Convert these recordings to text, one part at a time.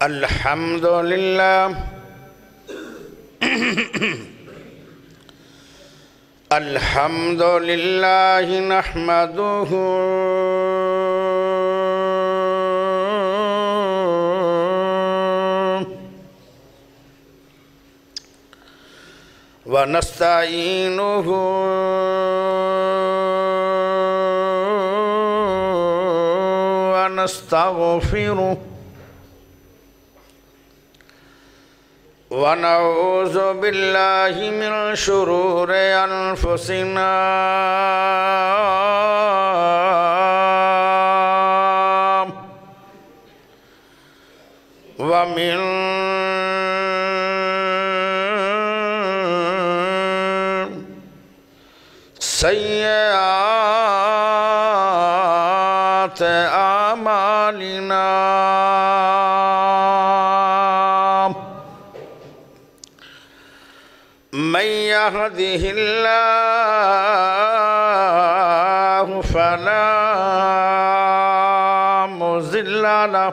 الحمد لله الحمد لله نحمده ونستعينه ونستغفره ونعوذ بالله من شرور أنفسنا ومن سيئات أعمالنا من يهده الله فلا مضل له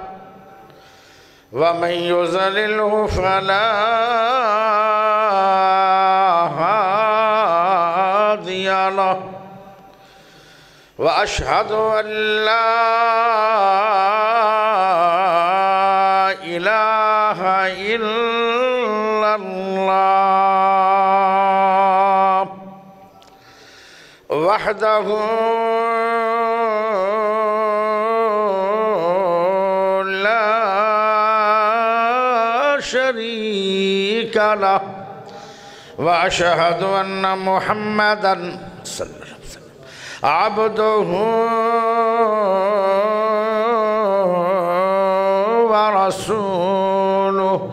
ومن يضلله فلا هادي له وأشهد أن لا إله إلا الله وحده لا شريك له وأشهد أن محمدًا صلى الله عليه وسلم عبده ورسوله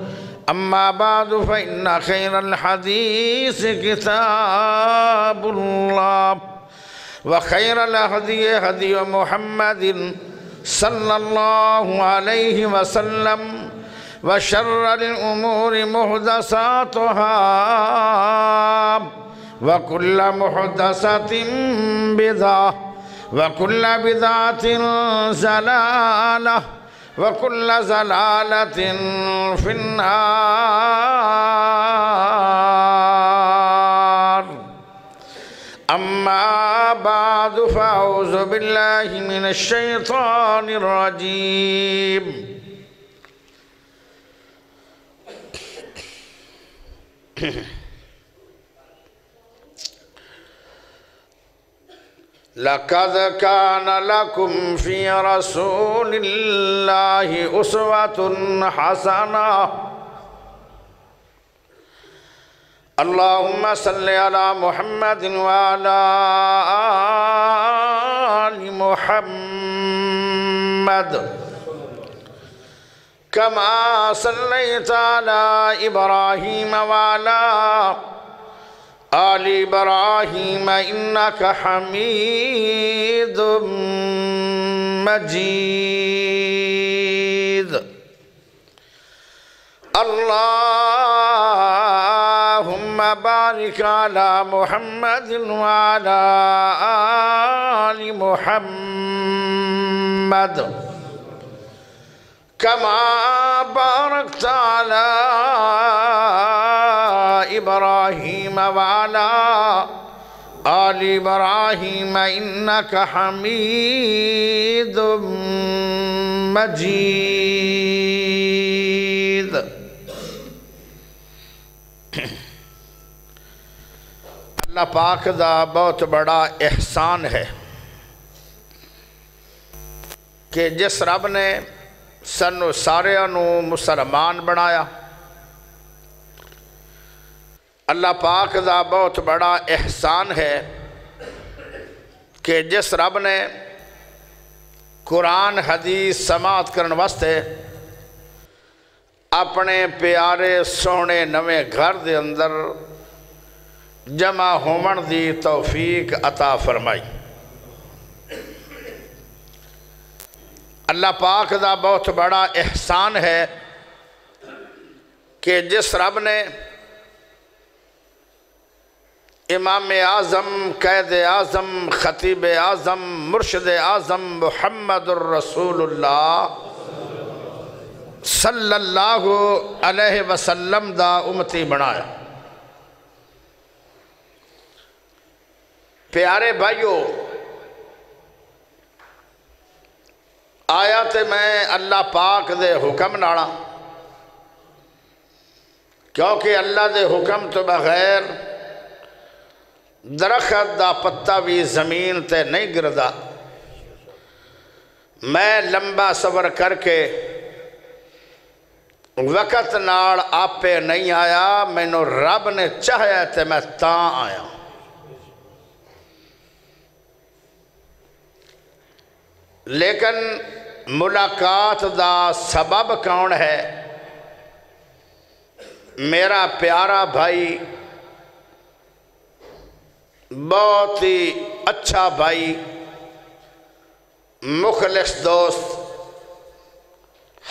أما بعد فإن خير الحديث كتاب الله وخير الهدي هدي محمد صلى الله عليه وسلم وشر الأمور محدثاتها وكل محدثة بدعة وكل بدعة ضلالة وكل ضلالة في النار أما بعد فأعوذ بالله من الشيطان الرجيم لقد كان لكم في رسول الله أسوة حسنة اللهم صل على محمد وعلى آل محمد كما صليت على إبراهيم وعلى آل إبراهيم إنك حميد مجيد اللهم بارك على محمد وعلى آل محمد كما باركت على إبراهيم وعلى آل إبراهيم إنك حميد مجيد اللہ پاک دا بہت بڑا احسان ہے کہ جس رب نے سانو سارے مسلمان بنایا اللہ پاک دا بہت بڑا احسان ہے کہ جس رب نے قرآن حدیث سماعت کرن واسطے اپنے پیارے سونے نویں گھر دے اندر جمع ہومن دی توفیق عطا فرمائی اللہ پاک دا بہت بڑا احسان ہے کہ جس رب نے امام اعظم قائد اعظم خطیب اعظم مرشد اعظم محمد الرسول اللہ صلی اللہ علیہ وسلم دا امتی بنایا۔ پیارے بھائیو، آیا تے میں اللہ پاک دے حکم ناڑا، کیونکہ اللہ دے حکم تو بغیر درخت دا پتہ بھی زمین تے نہیں گردا۔ میں لمبا سفر کر کے وقت نال آپے نہیں آیا، مینوں رب نے چاہیا تے میں تاں آیا۔ لیکن ملاقات دا سبب کون ہے؟ میرا پیارا بھائی، بہت ہی اچھا بھائی، مخلص دوست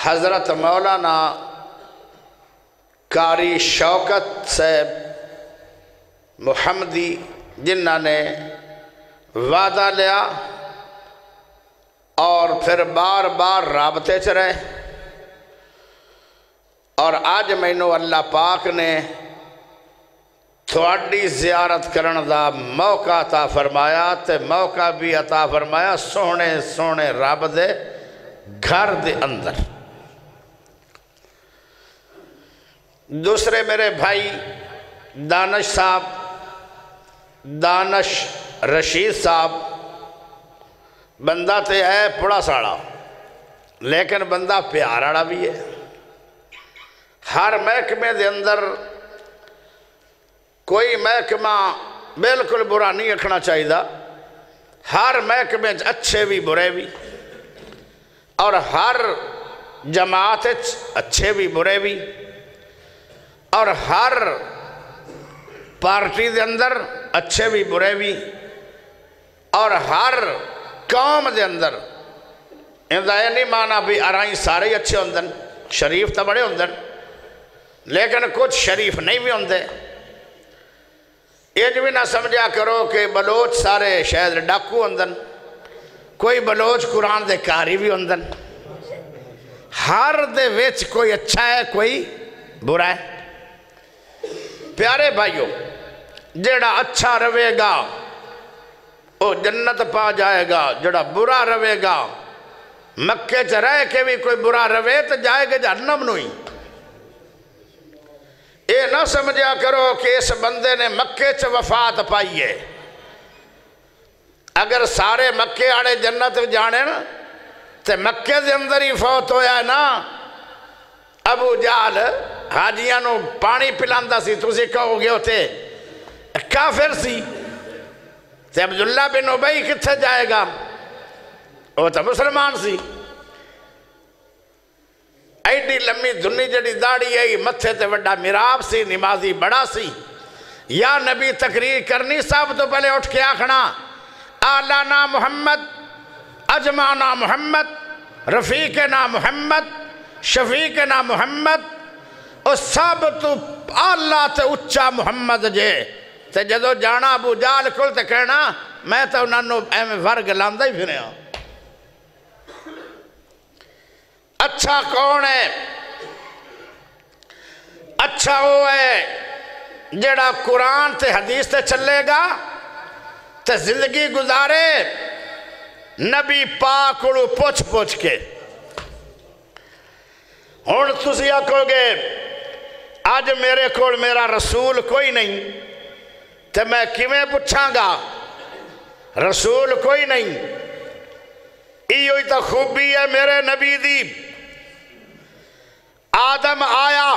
حضرت مولانا قاری شوکت صاحب محمدی، جنہوں نے وعدہ لیا اور پھر بار بار رابطے چ رہے، اور آج مینوں اللہ پاک نے تھوڑی زیارت کرن دا موقع عطا فرمایا، تے موقع بھی عطا فرمایا سونے سونے رب دے گھر دے اندر۔ دوسرے میرے بھائی دانش صاحب، دانش رشید صاحب، بندہ تے ہے پڑا ساڑا، لیکن بندہ پیارا بھی ہے۔ ہر محکمے دے اندر کوئی محکمہ بالکل برا نہیں رکھنا چاہیے، ہر محکمے اچھے بھی برے بھی، اور ہر جماعت اچھے بھی برے بھی، اور ہر پارٹی دے اندر اچھے بھی برے بھی، اور ہر قوم دے اندر یہ نہیں مانا بھی ارائیں سارے ہی اچھے ہوندن، شریف تو بڑے ہوندن، لیکن کچھ شریف نہیں بھی ہوندے۔ یہ بھی نہ سمجھا کرو کہ بلوچ سارے شاید ڈاکو ہوندن، کوئی بلوچ قرآن دے کاری بھی ہوندن، ہر دے وچ کوئی اچھا ہے کوئی برا ہے۔ پیارے بھائیو، جڑا اچھا روے گا وہ جنت پا جائے گا، جڑا برا روے گا مکے چ رہ کے بھی کوئی برا روے تو جائے گا جہنم نوئی۔ یہ نہ سمجھا کرو کہ اس بندے نے مکے چ وفات پائی ہے، اگر سارے مکے آڑے جنت جانے نا تو مکے دے اندر ہی فوت ہویا ہے نا۔ ابو جہل حاجیاں نو پانی پلاندا سی، تسی کہو گے ہوتے کافر سی، تے عبداللہ بن ابی کتھے جائے گا، وہ تو مسلمان سی۔ ایڈی لمبی دھنی جڑی داڑھی ہے، متھے تے وڈا میراب سی، نمازی بڑا سی۔ یا نبی تقریر کرنی صاحب تو پہلے اٹھ کے آکھنا آلانا محمد، اجمعنا محمد، رفیقنا محمد، شفیقنا محمد، اور سب تو اللہ تے اچھا محمد جے۔ تے جدو جانا ابو جہل کول تے کہنا میں تو انہوں نے ایویں ورگ لاندہ ہی پھرے ہوں۔ اچھا کون ہے؟ اچھا وہ ہے جڑا قرآن تے حدیث تے چلے گا تے زندگی گزارے نبی پاک کو پوچھ پوچھ کے۔ ہن تسی آکھو گے آج میرے کول میرا رسول کوئی نہیں تے میں کیویں پوچھاں گا، رسول کوئی نہیں۔ ایہی تو خوبی ہے میرے نبی دی۔ آدم آیا،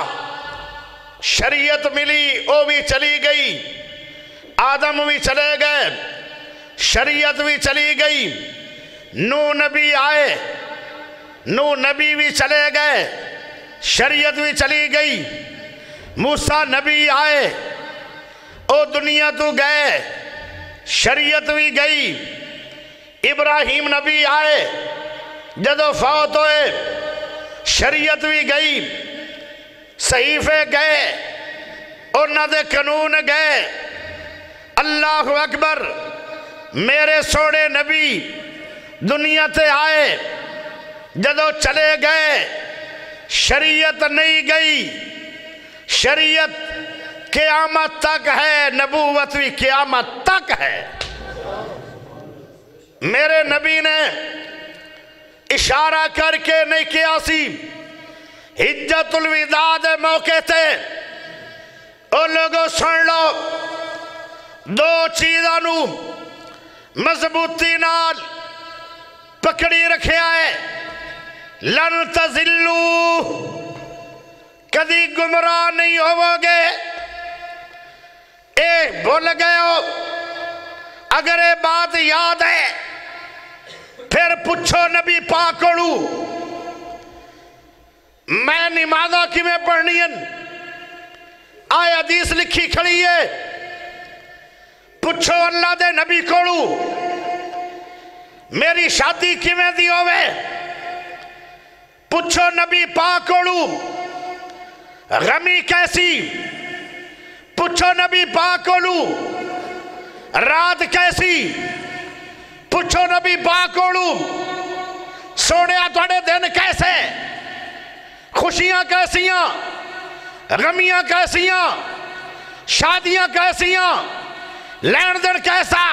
شریعت ملی، وہ بھی چلی گئی، آدم بھی چلے گئے، شریعت بھی چلی گئی۔ نوح نبی آئے، نوح نبی بھی چلے گئے، شریعت بھی چلی گئی۔ موسیٰ نبی آئے، او دنیا تو گئے، شریعت بھی گئی۔ ابراہیم نبی آئے، جدو فوت ہوئے شریعت بھی گئی، صحیفے گئے، انہاں دے قانون گئے۔ اللہ اکبر، میرے سوڑے نبی دنیا تے آئے، جدو چلے گئے شریعت نہیں گئی، شریعت قیامت تک ہے، نبوت بھی قیامت تک ہے۔ میرے نبی نے اشارہ کر کے نہیں کیا سی، حجت الوداع دے موقع تے او لوگوں سن لو، دو چیزاں نو مضبوطی نال پکڑی رکھیا ہے، لن تزلو، کدی گمراہ نہیں ہوو گے۔ بھول گئے ہو، اگر یہ بات یاد ہے پھر پوچھو نبی پاک کو، میں نمازہ کی میں پڑھنی ہے، آئے حدیث لکھی کھڑی ہے، پوچھو اللہ دے نبی کو میری شادی کی میں دی ہوئے، پوچھو نبی پاک کو غمی کیسی، پوچھو نبی پاک کو رات کیسی، پوچھو نبی پاک کو سوڑیا توڑے دن کیسے، خوشیاں کیسیاں، غمیاں کیسیاں، شادیاں کیسیاں، لین دن کیسا۔